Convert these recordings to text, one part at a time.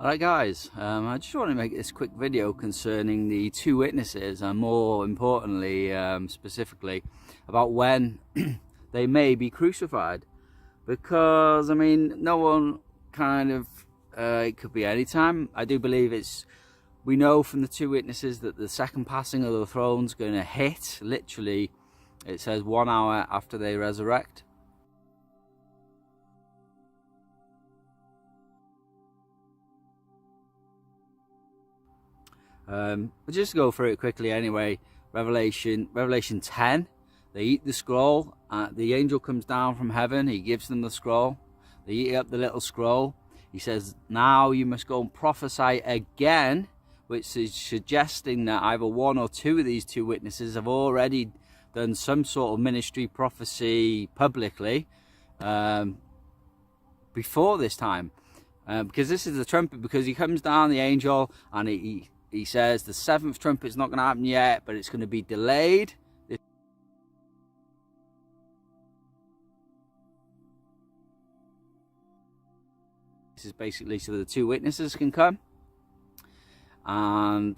Alright guys, I just want to make this quick video concerning the two witnesses, and more importantly, specifically about when they may be crucified. Because, I mean, no one it could be any time. I do believe we know from the two witnesses that the second passing of the throne's going to hit, literally, it says 1 hour after they resurrect. Just go through it quickly anyway. Revelation 10, they eat the scroll. The angel comes down from heaven, he gives them the scroll. They eat up the little scroll. He says, now you must go and prophesy again, which is suggesting that either one or two of these two witnesses have already done some sort of ministry prophecy publicly before this time. Because this is the trumpet, because he comes down, the angel, and he says the seventh trumpet's not going to happen yet, but it's going to be delayed. This is basically so the two witnesses can come. And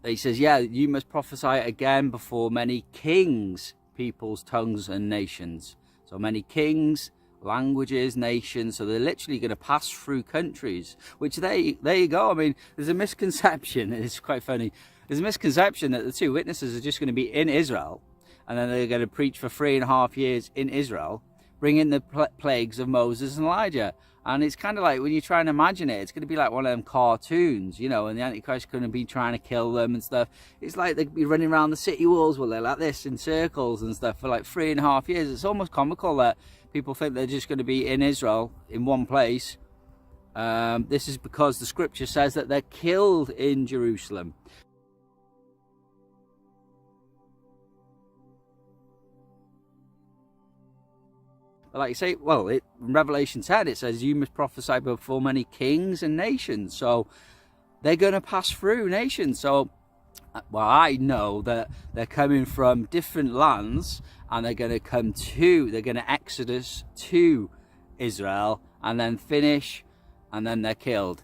he says, yeah, you must prophesy again before many kings, peoples, tongues, and nations. So many kings, languages, nations. So they're literally going to pass through countries, which there you go. I mean, there's a misconception. It's quite funny. There's a misconception that the two witnesses are just going to be in Israel, and then they're going to preach for 3.5 years in Israel, bring in the plagues of Moses and Elijah. And it's kind of like, when you try and imagine it, it's going to be like one of them cartoons, you know, and the Antichrist is going to be trying to kill them and stuff. It's like they'd be running around the city walls, well, they're like this in circles and stuff for like 3.5 years. It's almost comical that people think they're just going to be in Israel in one place. This is because the scripture says that they're killed in Jerusalem. Like you say, well, in Revelation 10, it says you must prophesy before many kings and nations. So they're going to pass through nations. So, well, I know that they're coming from different lands, and they're going to exodus to Israel, and then finish, and then they're killed.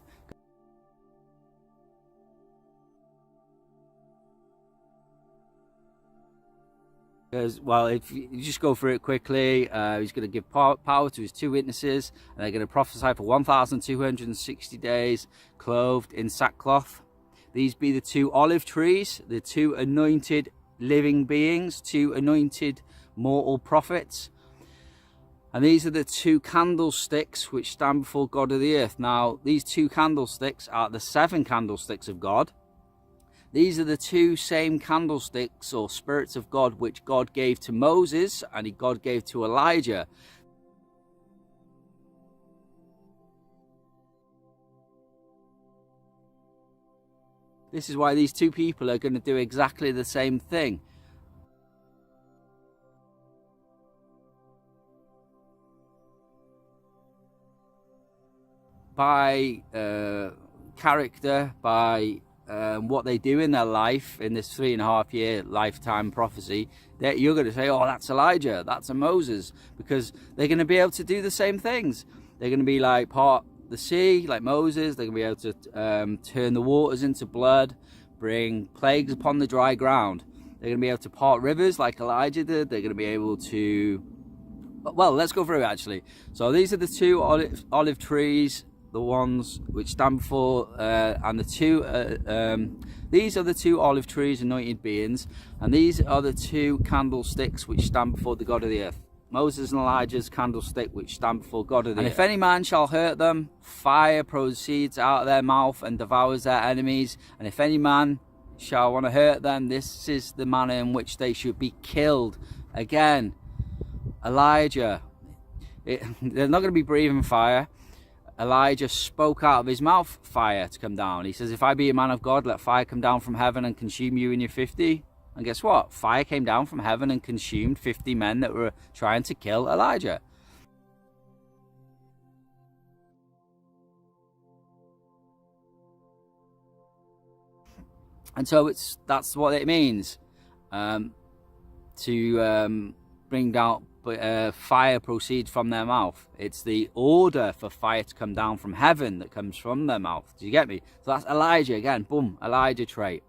Because, well, if you just go through it quickly, he's going to give power to his two witnesses, and they're going to prophesy for 1,260 days, clothed in sackcloth. These be the two olive trees, the two anointed living beings, two anointed mortal prophets. And these are the two candlesticks which stand before God of the earth. Now, these two candlesticks are the 7 candlesticks of God. These are the two same candlesticks or spirits of God which God gave to Moses and God gave to Elijah. This is why these two people are going to do exactly the same thing. By character, by what they do in their life in this 3.5 year lifetime prophecy, that you're going to say, oh, that's Elijah, that's a Moses, because they're going to be able to do the same things. They're going to be like part the sea like Moses. They're going to be able to turn the waters into blood, bring plagues upon the dry ground. They're going to be able to part rivers like Elijah did. They're going to be able to, well, let's go through it actually. So these are the two olive trees, the ones which stand before, and the two, these are the two olive trees, anointed beings, and these are the two candlesticks which stand before the God of the earth. Moses and Elijah's candlestick which stand before God of the earth. And if any man shall hurt them, fire proceeds out of their mouth and devours their enemies. And if any man shall want to hurt them, this is the manner in which they should be killed. Again, Elijah, they're not going to be breathing fire. Elijah spoke out of his mouth fire to come down. He says, if I be a man of God, let fire come down from heaven and consume you and your 50. And guess what? Fire came down from heaven and consumed 50 men that were trying to kill Elijah. And so that's what it means to bring down fire proceeds from their mouth. It's the order for fire to come down from heaven that comes from their mouth. Do you get me? So that's Elijah again. Boom, Elijah trait.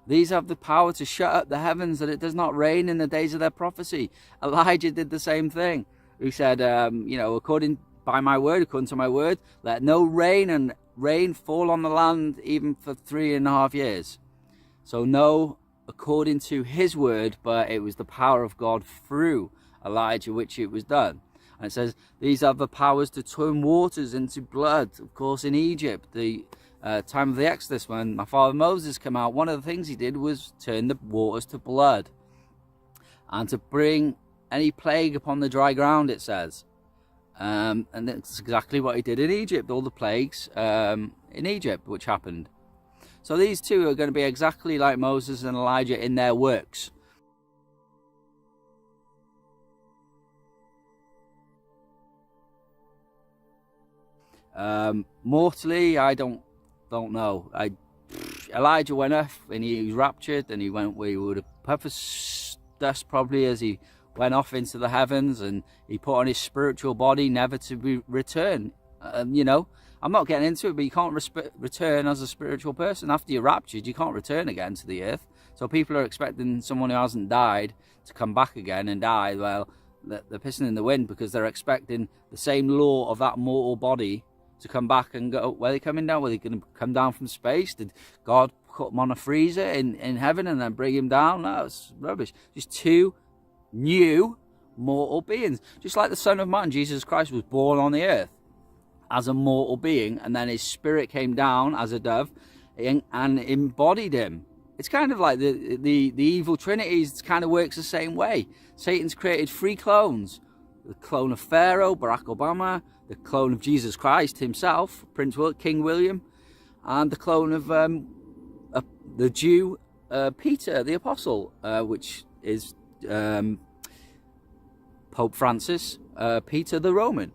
These have the power to shut up the heavens that it does not rain in the days of their prophecy. Elijah did the same thing. He said, according to my word, let no rain fall on the land even for 3.5 years. So no, according to his word, but it was the power of God through Elijah which it was done. And it says these have the powers to turn waters into blood. Of course, in Egypt, the time of the Exodus, when my father Moses came out, one of the things he did was turn the waters to blood and to bring any plague upon the dry ground, it says. And that's exactly what he did in Egypt, all the plagues in Egypt which happened. So these two are going to be exactly like Moses and Elijah in their works. Mortally, I don't know. Elijah went up and he was raptured, and he went where he would have puff of dust probably as he went off into the heavens, and he put on his spiritual body never to return. I'm not getting into it, but you can't return as a spiritual person. After you're raptured, you can't return again to the earth. So people are expecting someone who hasn't died to come back again and die. Well, they're pissing in the wind, because they're expecting the same law of that mortal body to come back and go, where are they coming down? Were they going to come down from space? Did God put them on a freezer in heaven and then bring him down? No, it's rubbish. Just two new mortal beings. Just like the Son of Man, Jesus Christ, was born on the earth as a mortal being, and then his spirit came down as a dove and embodied him. It's kind of like the evil trinity. It kind of works the same way. Satan's created 3 clones. The clone of Pharaoh, Barack Obama, the clone of Jesus Christ himself, King William, and the clone of the Jew, Peter the Apostle, which is Pope Francis, Peter the Roman.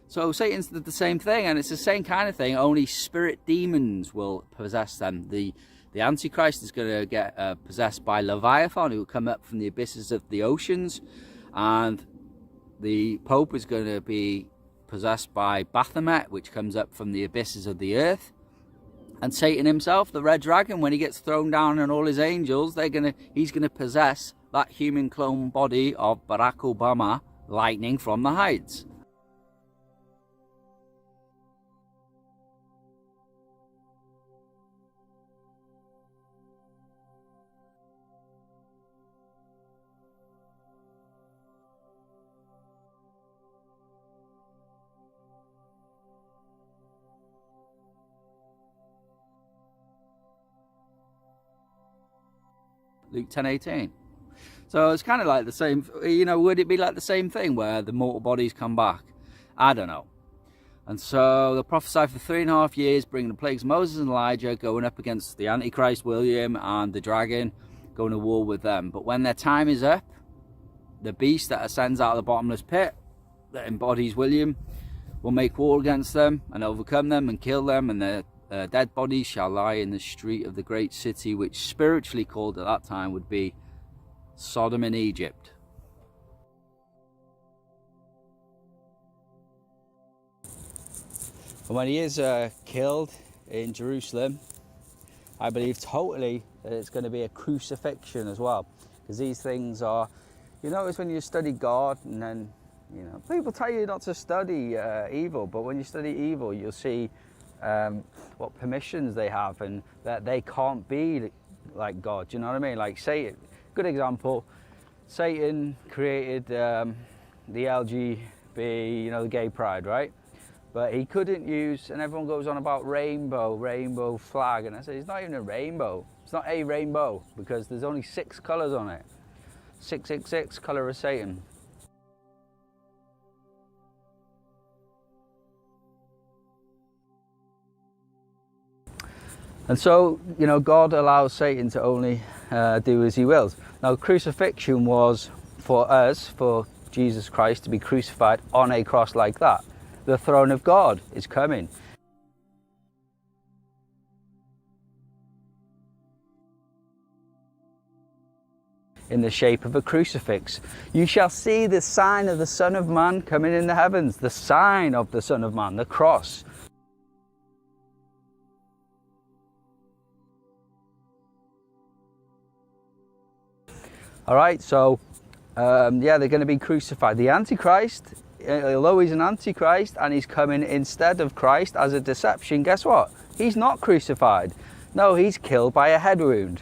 So Satan's did the same thing, and it's the same kind of thing, only spirit demons will possess them. The Antichrist is going to get possessed by Leviathan, who will come up from the abysses of the oceans, and the Pope is going to be possessed by Baphomet, which comes up from the abysses of the earth. And Satan himself, the red dragon, when he gets thrown down, and all his angels, he's going to possess that human clone body of Barack Obama, lightning from the heights. Luke 10:18. So it's kind of like the same, would it be like the same thing where the mortal bodies come back? I don't know. And so they'll prophesy for 3.5 years, bringing the plagues of Moses and Elijah, going up against the Antichrist, William, and the dragon, going to war with them. But when their time is up, the beast that ascends out of the bottomless pit, that embodies William, will make war against them and overcome them and kill them, and their dead bodies shall lie in the street of the great city, which spiritually called at that time would be Sodom and Egypt. And when he is killed in Jerusalem, I believe totally that it's going to be a crucifixion as well, because these things are, notice when you study God, and then people tell you not to study evil, but when you study evil, you'll see what permissions they have, and that they can't be like God. Do you know what I mean? Like Satan, good example, Satan created the LGBT, the gay pride, right? But he couldn't use, and everyone goes on about rainbow flag, and I said, it's not even a rainbow. It's not a rainbow, because there's only 6 colors on it. 666, color of Satan. And so, God allows Satan to only do as he wills. Now, crucifixion was for us, for Jesus Christ to be crucified on a cross like that. the throne of God is coming. In the shape of a crucifix. You shall see the sign of the Son of Man coming in the heavens. The sign of the Son of Man, the cross. All right, so yeah, they're going to be crucified. The Antichrist, although he's an Antichrist and he's coming instead of Christ as a deception, guess what? He's not crucified. No, he's killed by a head wound.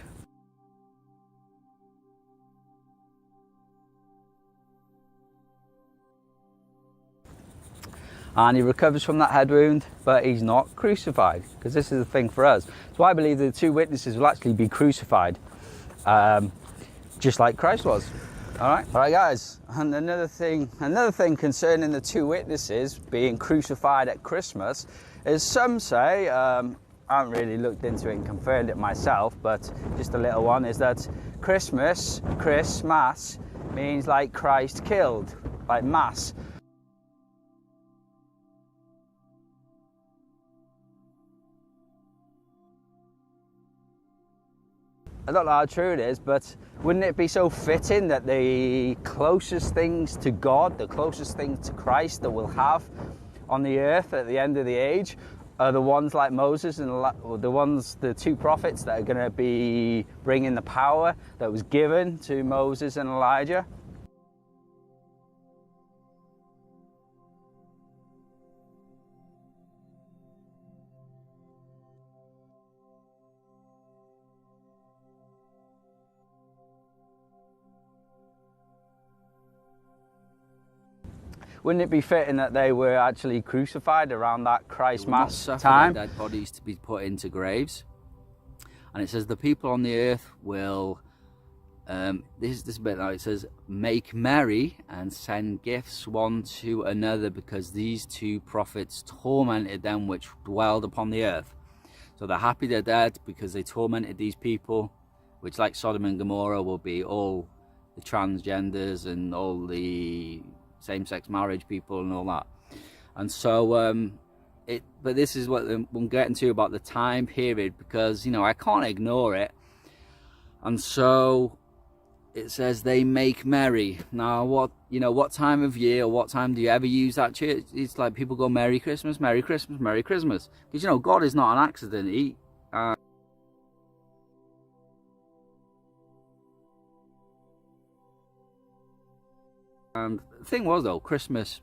And he recovers from that head wound, but he's not crucified, because this is the thing for us. So I believe the two witnesses will actually be crucified, just like Christ was. All right, guys. And another thing concerning the two witnesses being crucified at Christmas is some say, I haven't really looked into it and confirmed it myself, but just a little one, is that Christmas means like Christ killed, like mass. I don't know how true it is, but wouldn't it be so fitting that the closest things to God, the closest things to Christ that we'll have on the earth at the end of the age are the ones like Moses and the two prophets that are going to be bringing the power that was given to Moses and Elijah? Wouldn't it be fitting that they were actually crucified around that Christ Mass time? Dead bodies to be put into graves. And it says the people on the earth will, this bit now, it says, make merry and send gifts one to another, because these two prophets tormented them which dwelled upon the earth. So they're happy they're dead because they tormented these people, which, like Sodom and Gomorrah, will be all the transgenders and all the same-sex marriage people and all that. And so but this is what I'm getting to about the time period, because, you know, I can't ignore it. And so it says they make merry. Now, what time of year or what time do you ever use that church? It's like people go Merry Christmas, Merry Christmas, Merry Christmas, because, you know, God is not an accident. And the thing was, though, Christmas,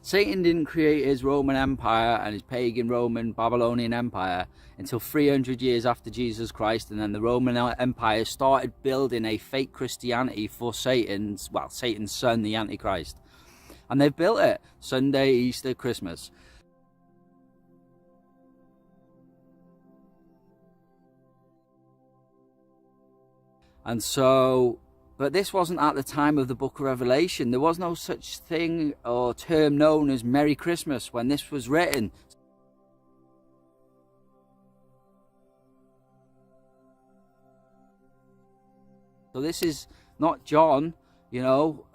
Satan didn't create his Roman Empire and his pagan Roman Babylonian Empire until 300 years after Jesus Christ, and then the Roman Empire started building a fake Christianity for Satan's son, the Antichrist. And they've built it Sunday, Easter, Christmas. And so, but this wasn't at the time of the book of Revelation. There was no such thing or term known as Merry Christmas when this was written. So this is not John, you know,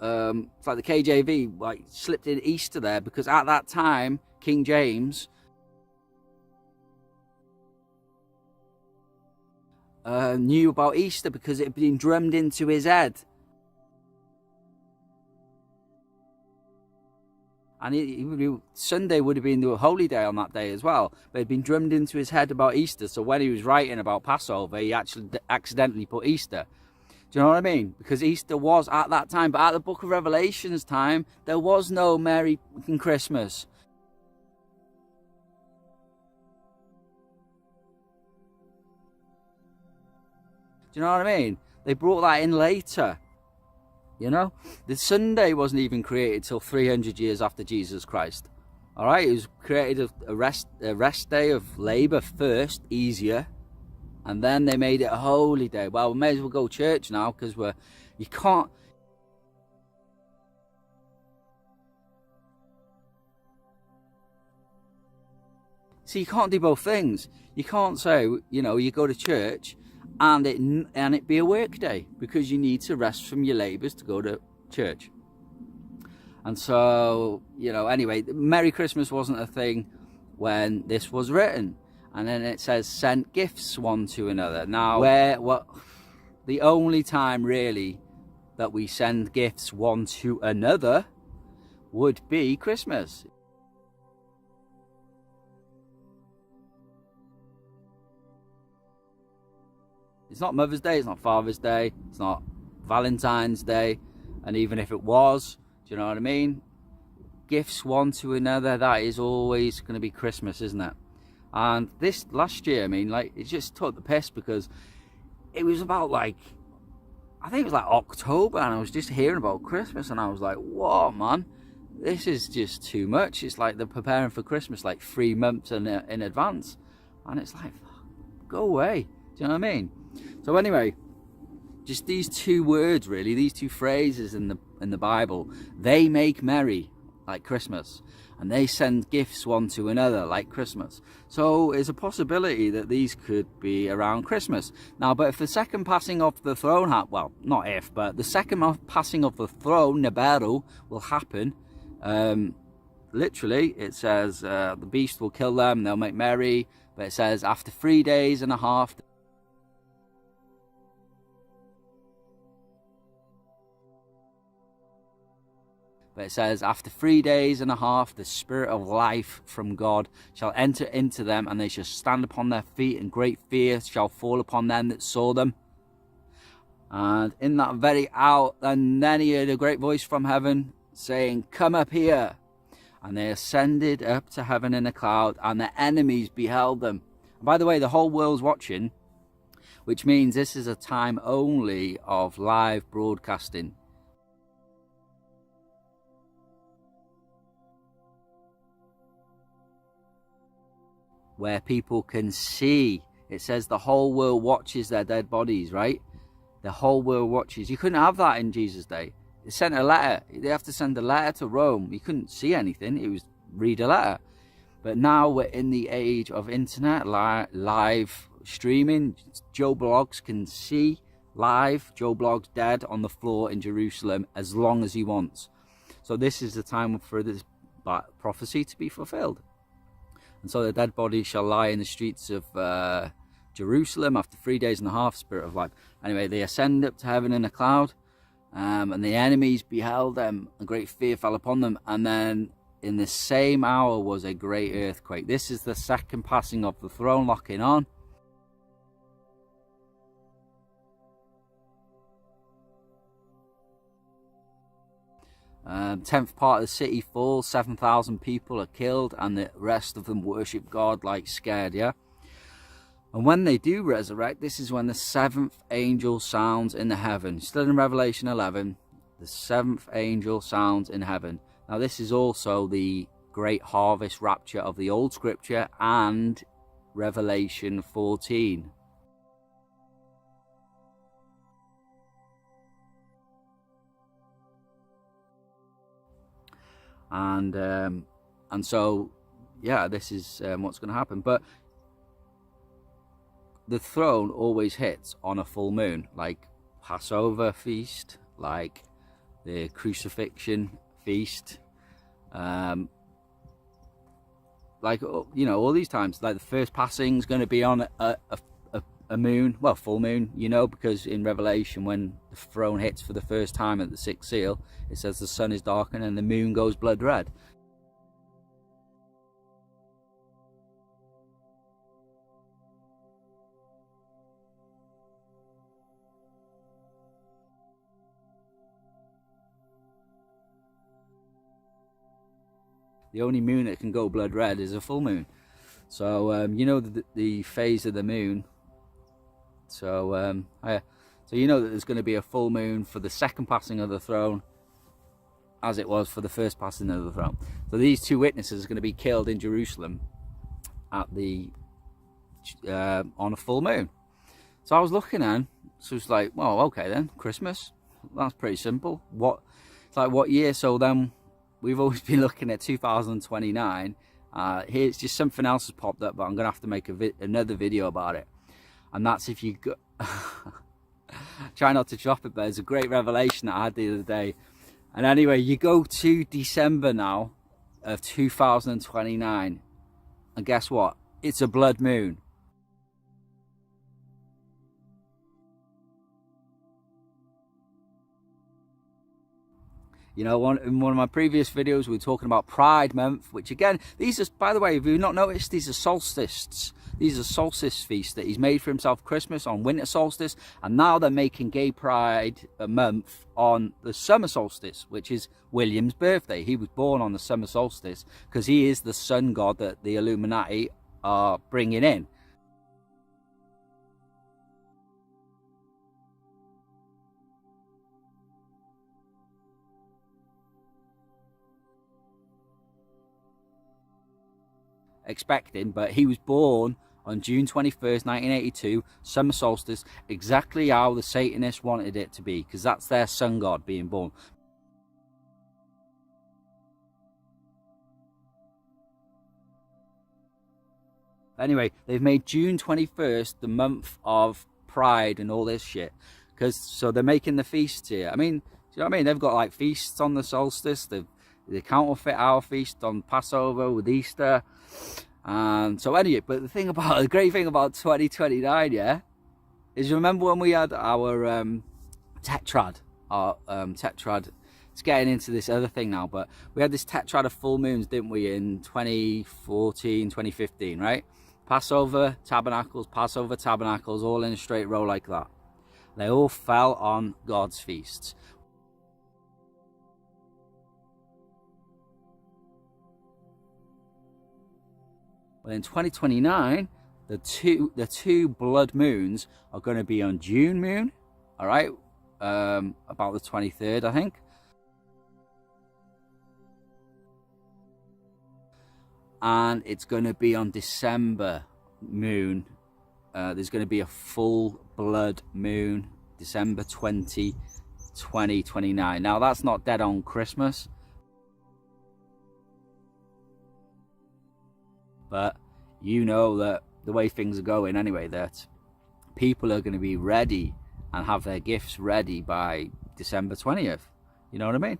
it's like the KJV, like, slipped in Easter there, because at that time, King James knew about Easter because it had been drummed into his head. And Sunday would have been the holy day on that day as well, but it had been drummed into his head about Easter. So when he was writing about Passover, he actually accidentally put Easter. Do you know what I mean? Because Easter was at that time, but at the book of Revelation's time, there was no Merry Christmas. Do you know what I mean? They brought that in later. You know, the Sunday wasn't even created till 300 years after Jesus Christ. All right, it was created a rest day of labor first, easier, and then they made it a holy day. Well, we may as well go to church now, because you can't. See, you can't do both things. You can't say, you know, you go to church and it be a work day, because you need to rest from your labours to go to church. And so, you know, anyway, Merry Christmas wasn't a thing when this was written. And then it says, sent gifts one to another. Now, the only time really that we send gifts one to another would be Christmas. It's not Mother's Day, it's not Father's Day, it's not Valentine's Day, and even if it was, do you know what I mean? Gifts one to another, that is always going to be Christmas, isn't it? And this last year, I mean, like, it just took the piss, because it was about, like, I think it was like October, and I was just hearing about Christmas, and I was like, whoa, man, this is just too much. It's like they're preparing for Christmas like 3 months in advance, and it's like, go away. Do you know what I mean? So anyway, just these 2 words, really, these 2 phrases in the Bible, they make merry like Christmas, and they send gifts one to another like Christmas. So it's a possibility that these could be around Christmas. Now, but if the second passing of the throne, well, not if, but the second passing of the throne, Neberu, will happen, literally, it says the beast will kill them, they'll make merry, but it says after 3 days and a half, but it says, after 3 days and a half, the spirit of life from God shall enter into them, and they shall stand upon their feet, and great fear shall fall upon them that saw them. And in that very hour, and then he heard a great voice from heaven, saying, come up here. And they ascended up to heaven in a cloud, and their enemies beheld them. And by the way, the whole world's watching, which means this is a time only of live broadcasting. Where people can see. It says the whole world watches their dead bodies, right? The whole world watches. You couldn't have that in Jesus' day. They sent a letter. They have to send a letter to Rome. You couldn't see anything. It was read a letter. But now we're in the age of internet, live streaming. Joe Blogs can see live Joe Blogs dead on the floor in Jerusalem as long as he wants. So this is the time for this prophecy to be fulfilled. And so the dead body shall lie in the streets of Jerusalem after 3 days and a half, spirit of life. Anyway, they ascend up to heaven in a cloud, and the enemies beheld them, and great fear fell upon them. And then in the same hour was a great earthquake. This is the second passing of the throne locking on. Tenth part of the city falls, 7,000 people are killed, and the rest of them worship God like scared, yeah? And when they do resurrect, this is when the 7th angel sounds in the heaven. Still in Revelation 11, the 7th angel sounds in heaven. Now this is also the great harvest rapture of the old scripture and Revelation 14. And so, yeah, this is what's going to happen. But the throne always hits on a full moon, like Passover feast, like the Crucifixion feast, like, you know, all these times. Like the first passing is going to be on a moon, well, full moon, you know, because in Revelation, when the throne hits for the first time at the 6th seal, it says the sun is darkened and the moon goes blood red. The only moon that can go blood red is a full moon. So you know the phase of the moon. So so you know that there's going to be a full moon for the second passing of the throne, as it was for the first passing of the throne. So these 2 witnesses are going to be killed in Jerusalem at the on a full moon. So I was looking at, so it's like, well, okay then, Christmas. That's pretty simple. It's like what year? So then we've always been looking at 2029. Here's just something else has popped up, but I'm going to have to make another video about it. And that's if you go... Try not to drop it, but it's a great revelation that I had the other day. And anyway, you go to December now of 2029, and guess what? It's a blood moon. You know, in one of my previous videos, we were talking about Pride Month, which again, these are, by the way, if you've not noticed, these are solstices. These are solstice feasts that he's made for himself Christmas on winter solstice, and now they're making Gay Pride Month on the summer solstice, which is William's birthday. He was born on the summer solstice because he is the sun god that the Illuminati are bringing in. Expecting, but he was born on June 21st, 1982, summer solstice, exactly how the Satanists wanted it to be, because that's their sun god being born. Anyway, they've made June 21st the month of Pride and all this shit, because so they're making the feasts here. I mean, do you know what I mean? They've got like feasts on the solstice. They counterfeit our feast on Passover with Easter. And so anyway, but the great thing about 2029, yeah, is you remember when we had our tetrad, it's getting into this other thing now, but we had this tetrad of full moons, didn't we, in 2014, 2015, right? Passover, tabernacles, all in a straight row like that. They all fell on God's feasts. Well, in 2029, the two blood moons are going to be on June moon, all right, about the 23rd, I think. And it's going to be on December moon. There's going to be a full blood moon, December 20, 2029. Now, that's not dead on Christmas. But you know that the way things are going anyway, that people are going to be ready and have their gifts ready by December 20th. You know what I mean?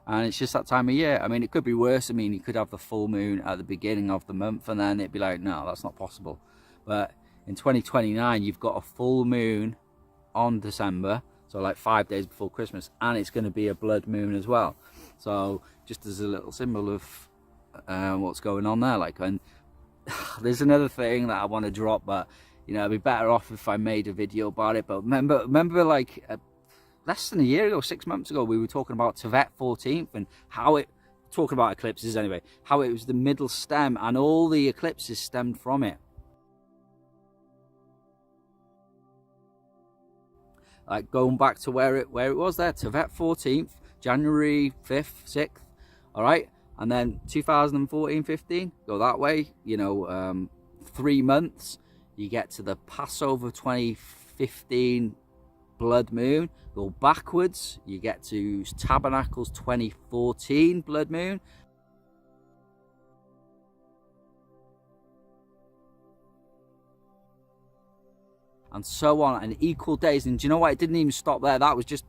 And it's just that time of year. I mean, it could be worse. I mean, you could have the full moon at the beginning of the month and then it'd be like, no, that's not possible. But in 2029, you've got a full moon on December, so like 5 days before Christmas, and it's going to be a blood moon as well. So just as a little symbol of what's going on there. Like, and there's another thing that I want to drop, but you know, it'd be better off if I made a video about it. But remember like less than a year ago, 6 months ago, we were talking about Tevet 14th and how it, talking about eclipses anyway, how it was the middle stem and all the eclipses stemmed from it. Like going back to where it was there, Tevet 14th, January 5th, 6th, all right? And then 2014, 15, go that way, you know, 3 months, you get to the Passover 2015 blood moon, go backwards, you get to Tabernacles 2014 blood moon. And so on, and equal days. And do you know what? It didn't even stop there. That was just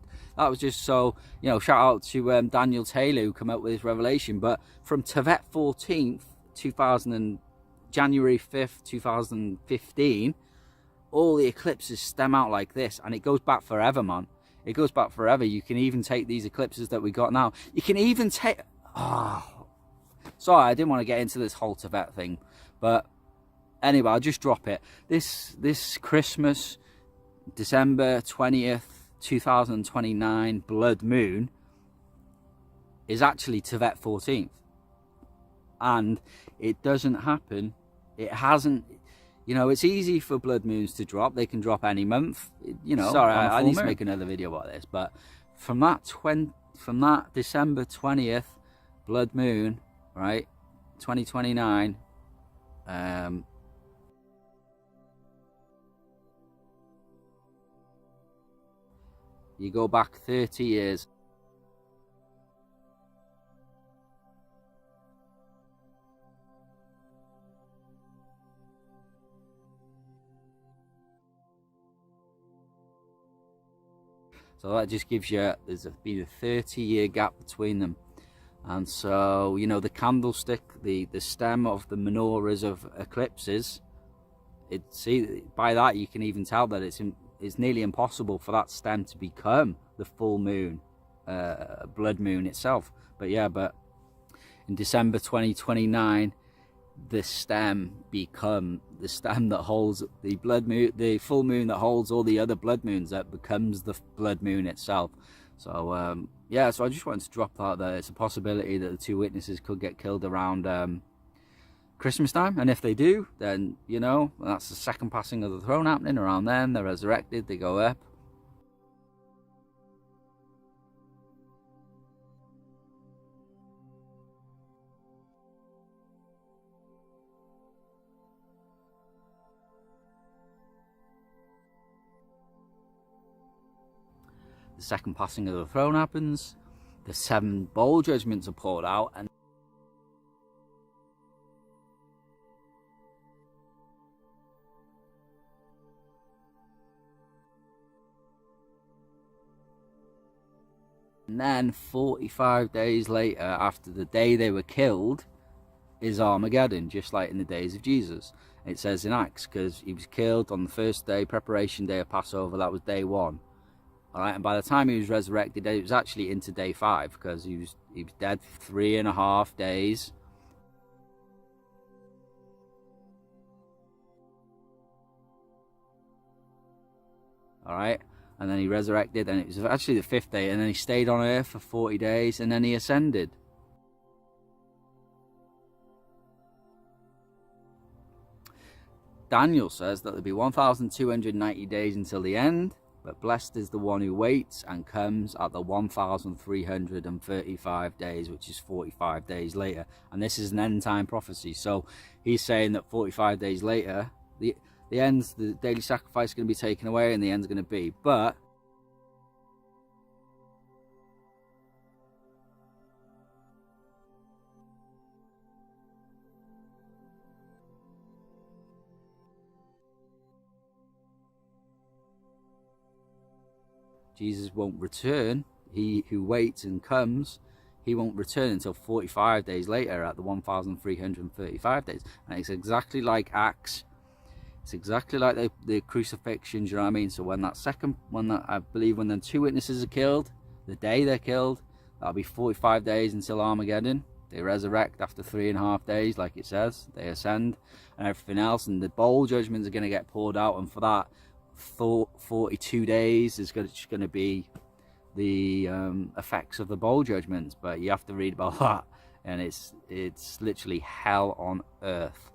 so, you know, shout out to Daniel Taylor who came up with this revelation. But from Tevet 14th, January 5th, 2015, all the eclipses stem out like this, and it goes back forever, man. It goes back forever. You can even take these eclipses that we got now. You can even take, sorry, I didn't want to get into this whole Tevet thing, but anyway, I'll just drop it. This Christmas, December 20th, 2029 blood moon is actually Tevet 14th. And it doesn't happen. It hasn't, you know, it's easy for blood moons to drop. They can drop any month, you know. Sorry, I need to make another video about this. But from that December 20th blood moon, right, 2029, you go back 30 years. So that just gives you, there's been a 30-year gap between them. And so, you know, the candlestick, the stem of the menorahs of eclipses, see, by that you can even tell that it's nearly impossible for that stem to become the full moon, blood moon itself. But yeah, but in December 2029, the stem that holds the blood moon, the full moon that holds all the other blood moons, that becomes the blood moon itself. So yeah, so I just wanted to drop that there. It's a possibility that the two witnesses could get killed around Christmas time, and if they do, then, you know, that's the second passing of the throne happening around then. They're resurrected, they go up. The second passing of the throne happens, the 7 bowl judgments are poured out, and then 45 days later, after the day they were killed, is Armageddon, just like in the days of Jesus. It says in Acts, because he was killed on the first day, preparation day of Passover, that was day 1. All right, and by the time he was resurrected, it was actually into day 5, because he was dead for 3.5 days. All right, and then he resurrected, and it was actually the 5th day, and then he stayed on earth for 40 days, and then he ascended. Daniel says that there'll be 1,290 days until the end, but blessed is the one who waits and comes at the 1,335 days, which is 45 days later. And this is an end time prophecy. So he's saying that 45 days later, the daily sacrifice is going to be taken away, and the end's going to be. But Jesus won't return. He who waits and comes, he won't return until 45 days later at the 1,335 days. And it's exactly like Acts. It's exactly like the crucifixion, you know what I mean? So when I believe when the 2 witnesses are killed, the day they're killed, that'll be 45 days until Armageddon. They resurrect after 3.5 days, like it says. They ascend and everything else. And the bowl judgments are going to get poured out. And for that, 42 days is just going to be the effects of the bowl judgments. But you have to read about that, and it's literally hell on earth.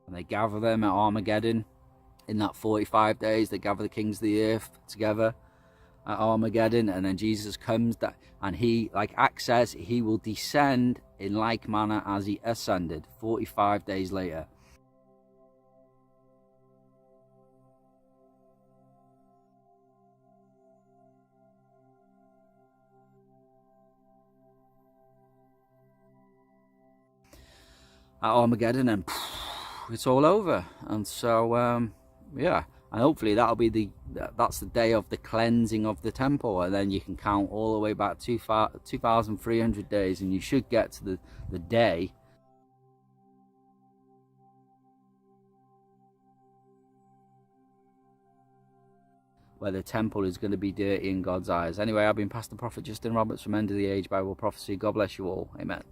And they gather them at Armageddon. In that 45 days, they gather the kings of the earth together at Armageddon, and then Jesus comes, and he, like Acts says, he will descend in like manner as he ascended 45 days later. At Armageddon, and it's all over. And so yeah, and hopefully that's the day of the cleansing of the temple, and then you can count all the way back 2,300 days, and you should get to the day where the temple is going to be dirty in God's eyes. Anyway, I've been Pastor Prophet Justin Roberts from End of the Age Bible Prophecy. God bless you all. Amen.